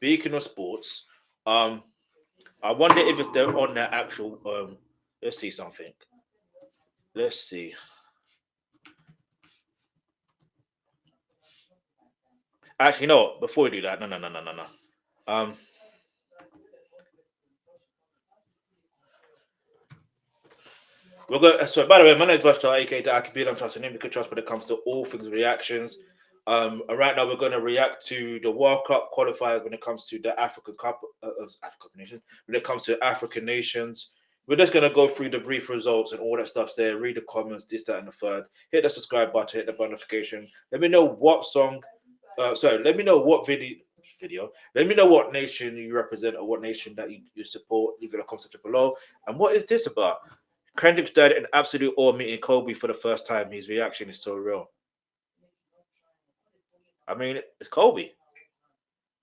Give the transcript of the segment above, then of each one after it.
speaking of sports, I wonder if it's there on their actual. Let's see something. Let's see. Actually, no. Before we do that, no. Um, we're going. So, by the way, my name is Vashta, aka the Alkebulan Trust, and name you can trust when it comes to all things reactions. And right now we're going to react to the World Cup qualifiers when it comes to the African Cup, African nations. When it comes to African nations, we're just going to go through the brief results and all that stuff there. Read the comments, this, that, and the third. Hit the subscribe button, hit the notification. Let me know what song. Let me know what video. Let me know what nation you represent or what nation that you support. Leave it a comment section below. And what is this about? Kendrick's dad in absolute awe meeting Kobe for the first time. His reaction is so real. I mean, it's Kobe.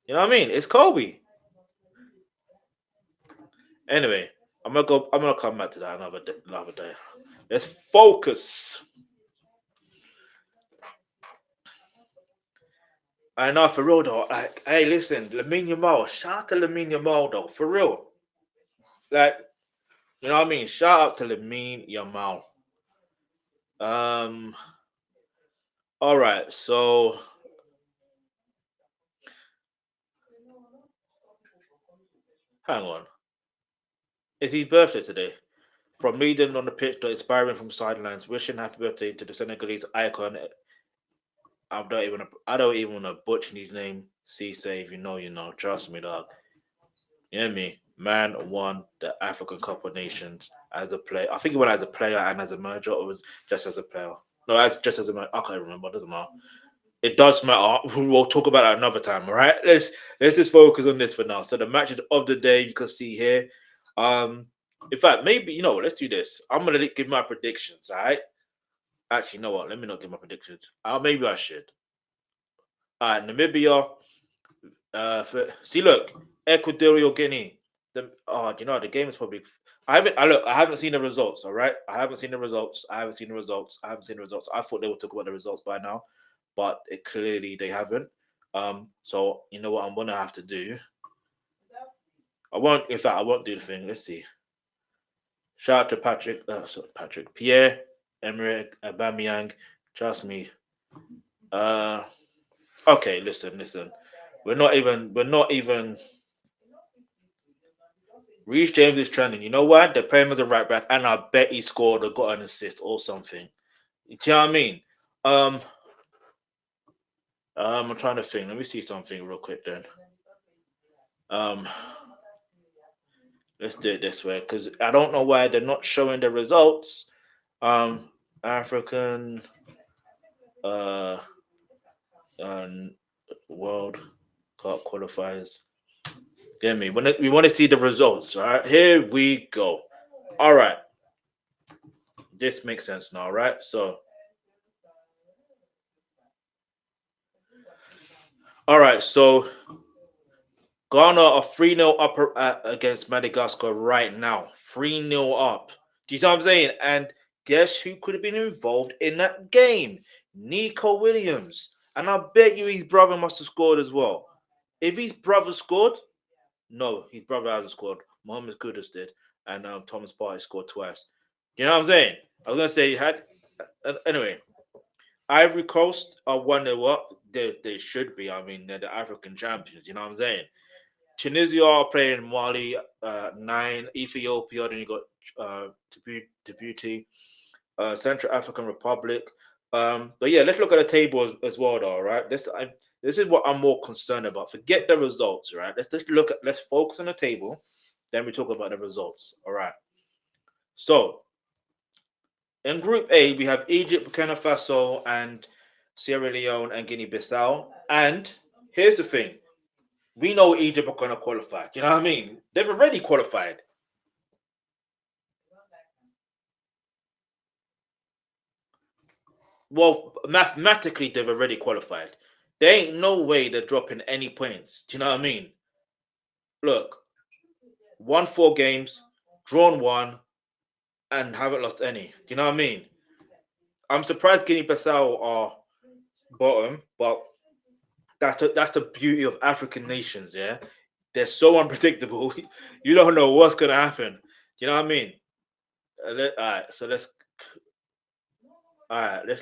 You know what I mean? It's Kobe. Anyway, I'm gonna go. I'm gonna come back to that another day. Let's focus. I know for real though. Like, hey, listen, Lamine Yamal. Shout out to Lamine Yamal though, for real. Like, you know what I mean? Shout out to Lamine Yamal. Um. All right, so hang on. It's his birthday today. From leading on the pitch to inspiring from sidelines, wishing happy birthday to the Senegalese icon. I don't even want to butcher his name. Say if you know, you know. Trust me, dog. You know me. Man won the African Cup of Nations as a player. I think he went as a player and as a manager, or was just as a player. No, as just as a manager. I can't remember. It doesn't matter. It does matter. We'll talk about that another time. All right. Let's just focus on this for now. So the matches of the day you can see here. In fact, maybe you know what? Let's do this. I'm gonna give my predictions. All right. Actually, you know what? Let me not give my predictions. Maybe I should. All right, Namibia. See, look, Equatorial Guinea. You know the game is probably. I haven't seen the results. All right, I haven't seen the results. I haven't seen the results. I thought they would talk about the results by now, but clearly they haven't. So you know what I'm gonna have to do. I won't. In fact, I won't do the thing. Let's see. Shout out to Pierre, Emerick, Aubameyang. Trust me. Uh, okay, listen. We're not even. Reece James is trending. You know what? They're playing him as a right back, and I bet he scored or got an assist or something. You know what I mean? Um, I'm trying to think. Let me see something real quick then. Um, let's do it this way because I don't know why they're not showing the results. Um, African uh, um World Cup qualifiers. Get me? We want to see the results. All right, here we go. All right, this makes sense now, right? So, all right, so Ghana are 3-0 up against Madagascar right now. 3-0 up. Do you see what I'm saying? And guess who could have been involved in that game? Nico Williams. And I bet you his brother must have scored as well. If his brother scored, no, his brother hasn't scored. Mohamed Kudus did. And Thomas Partey scored twice. You know what I'm saying? I was going to say he had. Anyway, Ivory Coast are 1-0 up. They should be. I mean, they're the African champions. You know what I'm saying? Tunisia are playing Mali 9, Ethiopia, then you got Djibouti, Central African Republic. But yeah, let's look at the table as well, though, right? This is what I'm more concerned about. Forget the results, right? Let's focus on the table, then we talk about the results. All right. So in Group A, we have Egypt, Burkina Faso, and Sierra Leone and Guinea-Bissau. And here's the thing. We know Egypt are going to qualify. Do you know what I mean? They've already qualified. Well, mathematically, they've already qualified. There ain't no way they're dropping any points. Do you know what I mean? Look, won 4 games, drawn 1, and haven't lost any. Do you know what I mean? I'm surprised Guinea-Bissau are bottom, but That's the beauty of African nations. Yeah, they're so unpredictable. You don't know what's gonna happen. You know what I mean? All right, so let's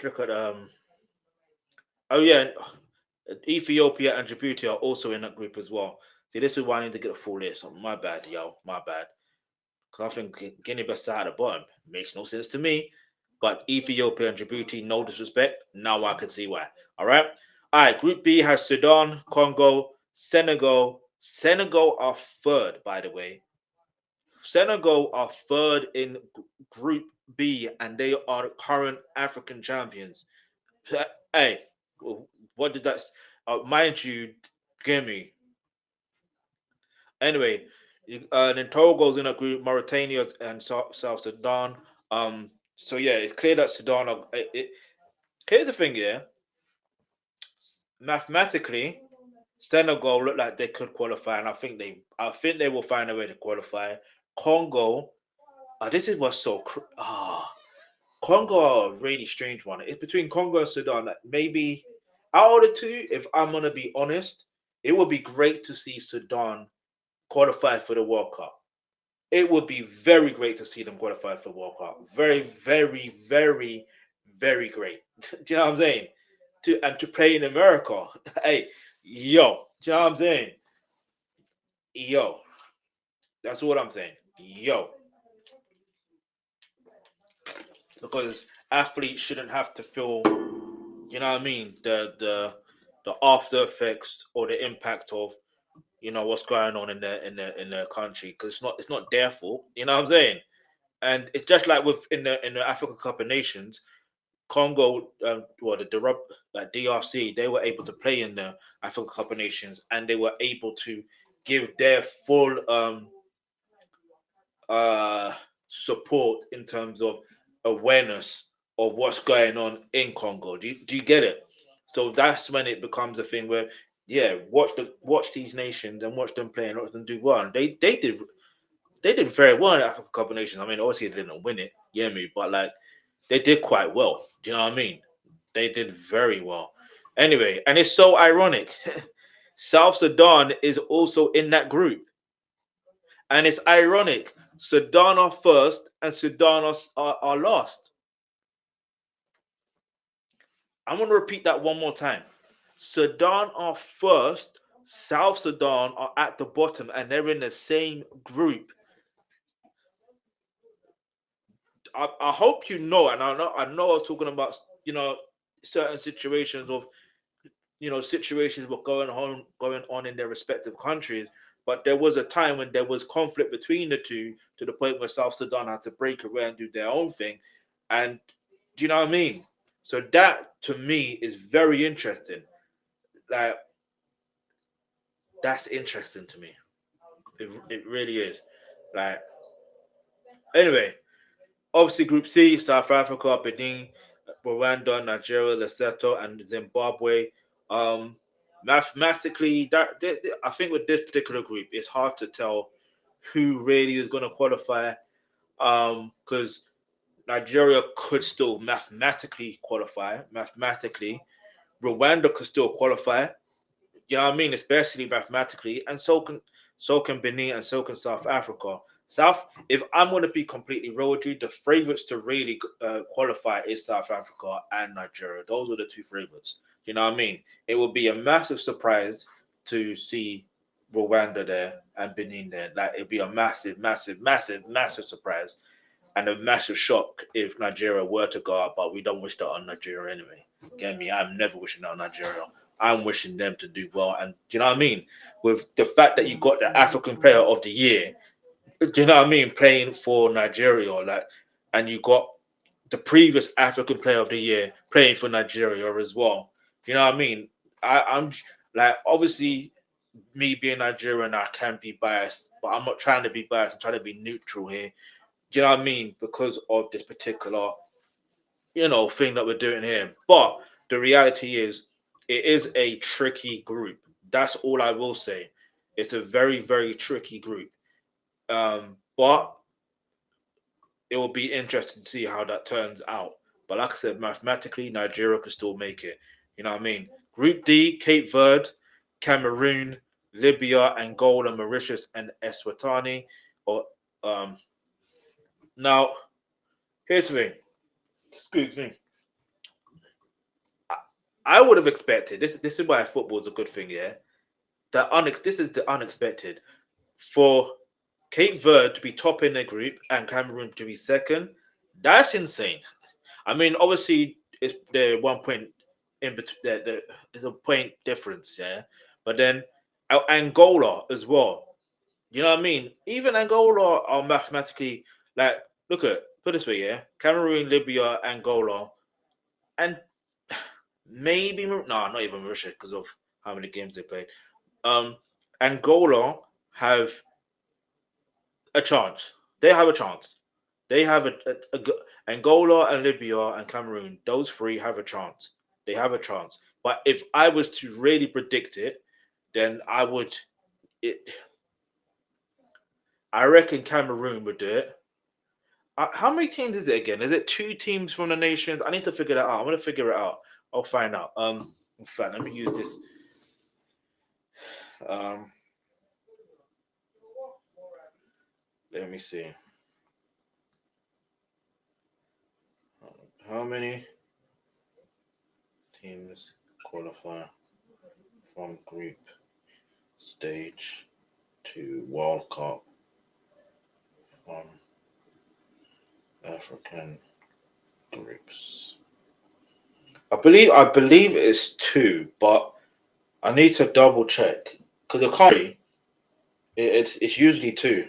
look at Oh yeah, Ethiopia and Djibouti are also in that group as well. See, this is why I need to get a full list. My bad, yo, my bad. Because I think Guinea-Bissau at the bottom makes no sense to me. But Ethiopia and Djibouti, no disrespect. Now I can see why. All right. Group B has Sudan, Congo, Senegal. Senegal are third, by the way. Senegal are third in Group B, and they are the current African champions. Hey, what did that? Mind you, give me. Anyway, then Togo's in a group, Mauritania and South Sudan. So yeah, it's clear that Sudan. Here's the thing, yeah. Mathematically, Senegal look like they could qualify, and I think they will find a way to qualify. Congo, this is what's so. Congo are a really strange one. It's between Congo and Sudan. Maybe out of the two, if I'm gonna be honest, it would be great to see Sudan qualify for the World Cup. It would be very great to see them qualify for the World Cup. Very, very, very, very great. Do you know what I'm saying? To play in America. Hey, yo, do you know what I'm saying? Yo, that's what I'm saying. Yo, because athletes shouldn't have to feel, you know what I mean, the after effects or the impact of what's going on in their country, because it's not their fault. You know what I'm saying? And it's just like with in the Africa Cup of Nations, Congo, like DRC, they were able to play in the Africa Cup of Nations, and they were able to give their full uh support in terms of awareness of what's going on in Congo. Do you get it? So that's when it becomes a thing where, yeah, watch these nations and watch them play and watch them do well. And they did very well in the African Cup of Nations. I mean, obviously they didn't win it, yeah, me, but like they did quite well. Do you know what I mean? They did very well. Anyway, and it's so ironic. South Sudan is also in that group. And it's ironic. Sudan are first and Sudan are last. I'm going to repeat that one more time. Sudan are first, South Sudan are at the bottom, and they're in the same group. I hope you know, and I know I was talking about certain situations of situations were going on in their respective countries, but there was a time when there was conflict between the two, to the point where South Sudan had to break away and do their own thing. And do you know what I mean? So that to me is very interesting. Like, that's interesting to me. It really is. Like, anyway, obviously Group C: South Africa, Benin, Rwanda, Nigeria, Lesotho, and Zimbabwe. Um, Mathematically, I think with this particular group, it's hard to tell who really is going to qualify. Because Nigeria could still mathematically qualify. Mathematically, Rwanda could still qualify. You know what I mean? Especially mathematically, and so can Benin, and so can South Africa. If I'm going to be completely real with you, the favorites to really qualify is South Africa and Nigeria. Those are the two favorites. You know what I mean? It would be a massive surprise to see Rwanda there and Benin there. Like, it'd be a massive, massive, massive, massive surprise, and a massive shock if Nigeria were to go out. But we don't wish that on Nigeria anyway. Get me? I'm never wishing that on Nigeria. I'm wishing them to do well. And do you know what I mean? With the fact that you got the African Player of the Year, do you know what I mean, playing for Nigeria, like, and you got the previous African Player of the Year playing for Nigeria as well. Do you know what I mean? I'm like, obviously, me being Nigerian, I can be biased, but I'm not trying to be biased. I'm trying to be neutral here. Do you know what I mean? Because of this particular, thing that we're doing here. But the reality is, it is a tricky group. That's all I will say. It's a very, very tricky group. But it will be interesting to see how that turns out. But like I said, mathematically, Nigeria could still make it. You know what I mean? Group D: Cape Verde, Cameroon, Libya, Angola, Mauritius, and Eswatini. Or now, here's the thing. Excuse me. I would have expected this. This is why football is a good thing. Yeah, this is the unexpected for Cape Verde to be top in their group and Cameroon to be second. That's insane. I mean, obviously, it's the 1 point in between. There's a point difference, yeah. But then Angola as well. You know what I mean? Even Angola are mathematically like. Look at put it this way, yeah. Cameroon, Libya, Angola, and maybe no, not even Mauritius because of how many games they played. Um, Angola have a chance. They have a chance. They have Angola and Libya and Cameroon. Those three have a chance. They have a chance. But if I was to really predict it, then I would. It, I reckon Cameroon would do it. How many teams is it again? Is it two teams from the nations? I need to figure that out. I'm gonna figure it out. I'll find out. In fact, let me use this. Um, let me see. How many teams qualify from group stage to World Cup from African groups? I believe it's two, but I need to double check because the country it's usually two.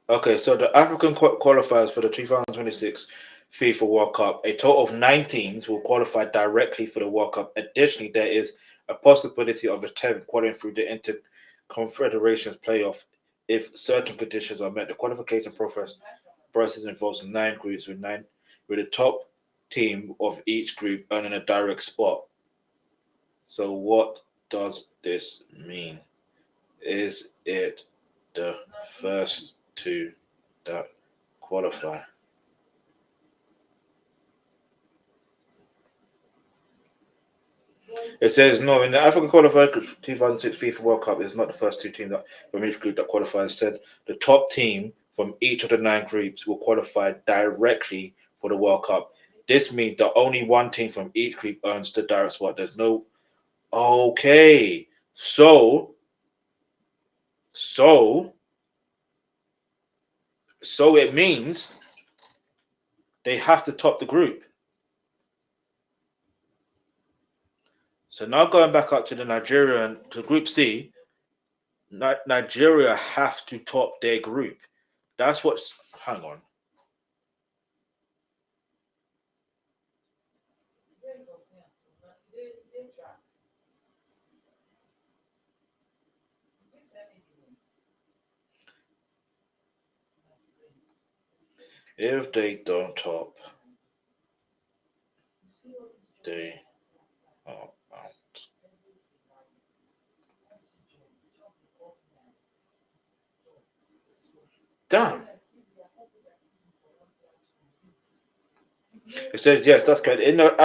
Okay, so the African qualifiers for the 2026 FIFA World Cup, a total of 9 teams will qualify directly for the World Cup. Additionally, there is a possibility of a 10th qualifying through the Inter-Confederations playoff if certain conditions are met. The qualification process involves 9 groups with the top team of each group earning a direct spot. So what does this mean? Is it the first two that qualify? It says no in the African qualifier group 2006 FIFA World Cup is not the first two teams that from each group that qualify. Instead, the top team from each of the 9 groups will qualify directly for the World Cup. This means that only one team from each group earns the direct spot. There's no okay. So so it means they have to top the group. So now going back up to the Nigerian to Group C, Nigeria have to top their group. That's what's. Hang on. If they don't top, they are out. Damn. It says yes, that's correct. In the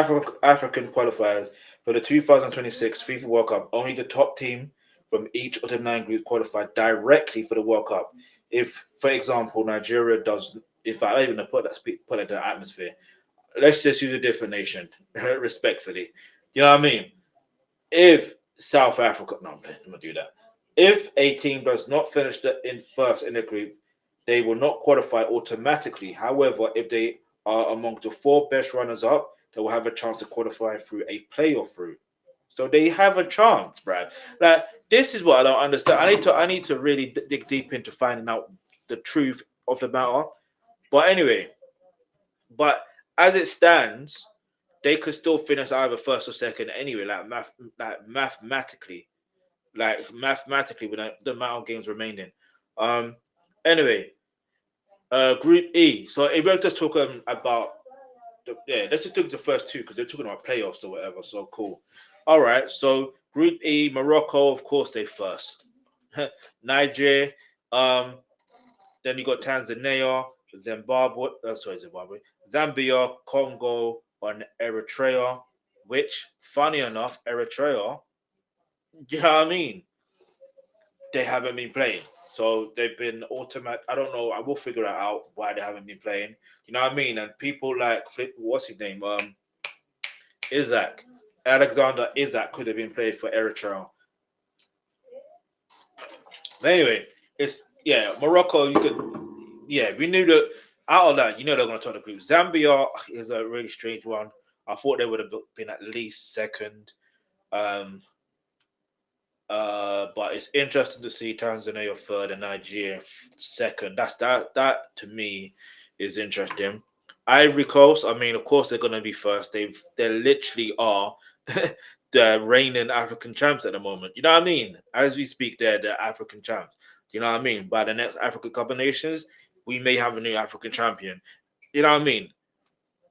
African qualifiers for the 2026 FIFA World Cup, only the top team from each of the 9 groups qualified directly for the World Cup. If, for example, Nigeria does, if I even put it in the atmosphere, let's just use a different nation, respectfully. You know what I mean? If South Africa, no, I'm gonna do that. If a team does not finish in first in the group, they will not qualify automatically. However, if they are among the 4 best runners up, they will have a chance to qualify through a playoff route. So they have a chance, Brad. Like this is what I don't understand. I need to really dig deep into finding out the truth of the matter. But anyway, but as it stands, they could still finish either first or second anyway, like mathematically with the amount of games remaining. Um, anyway, Group E. So if we're just talking about let's just look at the first two because they're talking about playoffs or whatever. So cool. All right. So Group E, Morocco, of course, they first. Niger. Um, then you got Tanzania, Zimbabwe, Zambia, Congo, and Eritrea. Which, funny enough, Eritrea, you know what I mean? They haven't been playing. So they've been automatic. I don't know. I will figure that out why they haven't been playing. You know what I mean? And people like what's his name? Isaac, Alexander Isaac could have been played for Eritrea. But anyway, it's yeah, Morocco. You could yeah, we knew that out of that. You know they're going to top the group. Zambia is a really strange one. I thought they would have been at least second. Um, but it's interesting to see Tanzania third and Nigeria second. That to me is interesting. Ivory Coast, I mean, of course they're gonna be first. They literally are the reigning African champs at the moment. You know what I mean? As we speak, they're the African champs. You know what I mean? By the next African Cup of Nations, we may have a new African champion. You know what I mean?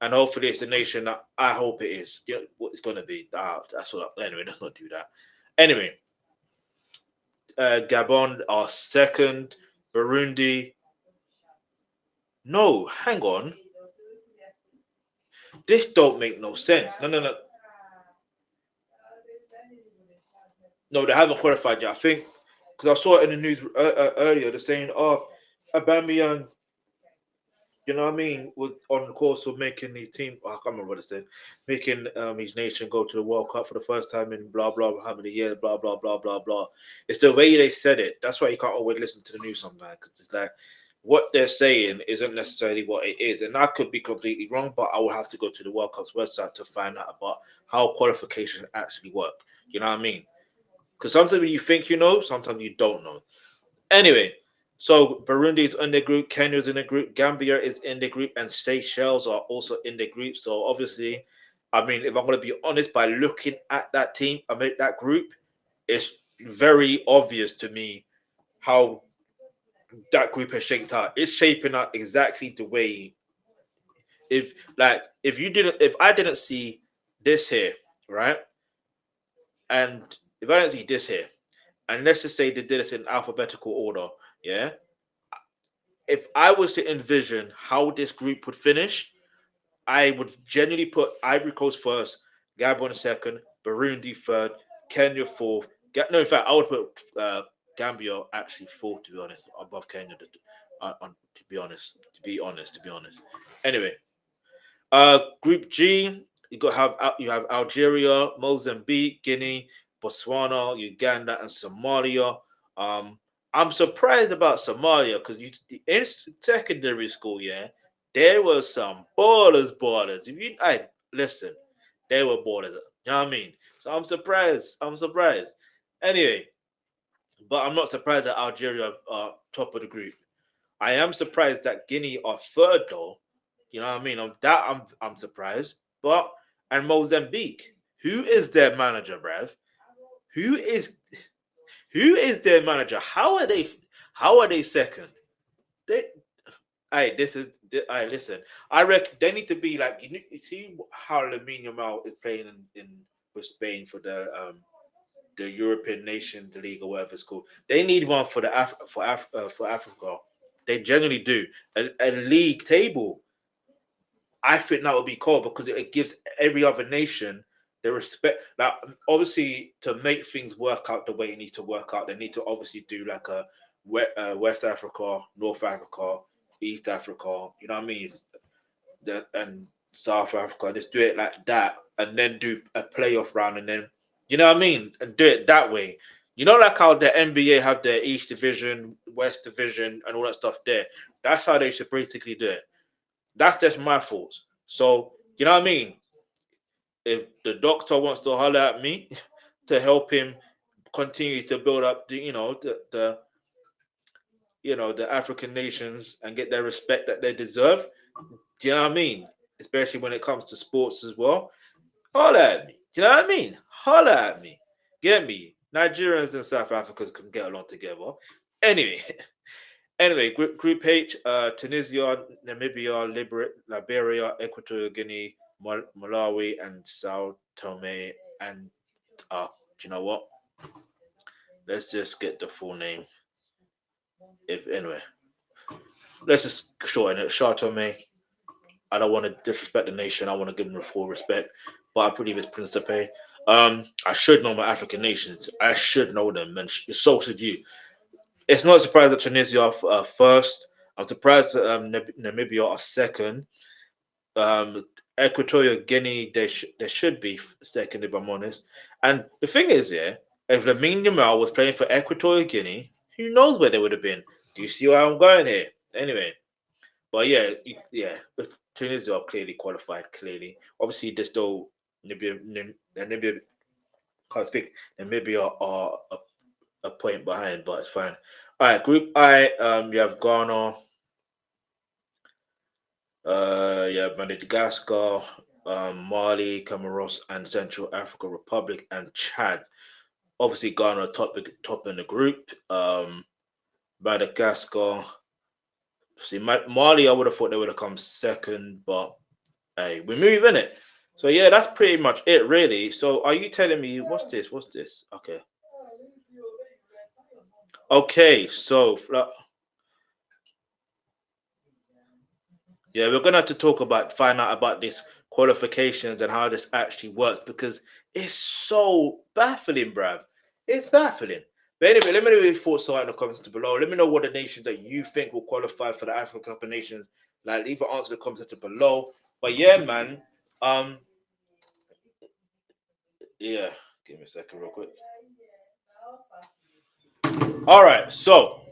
And hopefully it's the nation that I hope it is. You know what it's gonna be. That's what. Anyway, let's not do that. Anyway, Gabon are second. Burundi. No, hang on. This don't make no sense. No, no, no. No, they haven't qualified yet. I think because I saw it in the news earlier. They're saying, "Oh, Aubameyang, you know what I mean, was on the course of making the team. Oh, I can't remember what it said. Making his nation go to the World Cup for the first time in blah blah how many years, blah blah blah blah blah. It's the way they said it. That's why you can't always listen to the news sometimes because it's like what they're saying isn't necessarily what it is, and I could be completely wrong. But I will have to go to the World Cup's website to find out about how qualification actually work. You know what I mean? Because sometimes you think you know, sometimes you don't know. Anyway, so Burundi is in the group, Kenya is in the group, Gambia is in the group, and Seychelles are also in the group. So obviously, I mean, if I'm going to be honest, by looking at that team, I mean that group, it's very obvious to me how that group has shaped out. It's shaping out exactly the way if I didn't see this here, right, and if I didn't see this here, and let's just say they did this in alphabetical order, yeah, if I was to envision how this group would finish, I would genuinely put Ivory Coast first, Gabon second, Burundi third, Kenya fourth. No, in fact, I would put Gambia actually fourth, to be honest, above Kenya. To be honest, to be honest. Anyway, Group G, you have Algeria, Mozambique, Guinea, Botswana, Uganda, and Somalia. Um, I'm surprised about Somalia because in secondary school, yeah, there were some ballers. If you, I listen, they were ballers. You know what I mean? So I'm surprised. I'm surprised. Anyway, but I'm not surprised that Algeria are top of the group. I am surprised that Guinea are third though. You know what I mean? I'm surprised. But and Mozambique, who is their manager, bruv? Who is who is their manager? How are they second? They I this is I listen. I reckon they need to be like you see how Lamine Yamal is playing in with Spain for the European Nations League or whatever it's called. They need one for for Africa. They generally do a league table. I think that would be cool because it gives every other nation the respect. Now, obviously, to make things work out the way it needs to work out, they need to obviously do like a West Africa, North Africa, East Africa. You know what I mean? And South Africa. Just do it like that, and then do a playoff round, and then you know what I mean, and do it that way. You know, like how the NBA have their East Division, West Division, and all that stuff there. That's how they should basically do it. That's just my thoughts. So, you know what I mean? If the doctor wants to holler at me to help him continue to build up the African nations and get their respect that they deserve, do you know what I mean? Especially when it comes to sports as well. Holler at me. Do you know what I mean? Holler at me. Get me. Nigerians and South Africans can get along together. Anyway, anyway, Group H, Tunisia, Namibia, Liberia, Equatorial Guinea, Malawi, and Sao Tome. And do you know what? Let's just get the full name. If anyway, let's just shorten it. Chartome. I don't want to disrespect the nation. I want to give them full respect, but I believe it's Principe. I should know my African nations. I should know them, and so should you. It's not a surprise that Tunisia are first. I'm surprised that Namibia are second. Equatorial Guinea, they should be second, if I'm honest. And the thing is, yeah, if Lamine Yamal was playing for Equatorial Guinea, who knows where they would have been? Do you see where I'm going here? Anyway, but yeah, yeah, Tunisia are clearly qualified. Clearly, obviously, there's still Namibia can't speak. Namibia are a point behind, but it's fine. All right, Group I, you have Ghana, you have Madagascar, Mali, Comoros, and Central African Republic and Chad. Obviously, Ghana top in the group. Madagascar. See, Mali, I would have thought they would have come second, but hey, we move in it. So yeah, that's pretty much it, really. So are you telling me what's this? What's this? Okay. Okay, so yeah, we're gonna have to talk about find out about this qualifications and how this actually works because it's so baffling, bruv. It's baffling. But anyway, let me know your thoughts in the comments below. Let me know what the nations that you think will qualify for the African Cup of Nations. Like, leave an answer in the comments below. But yeah, man. Um, yeah. Give me a second, real quick. All right, so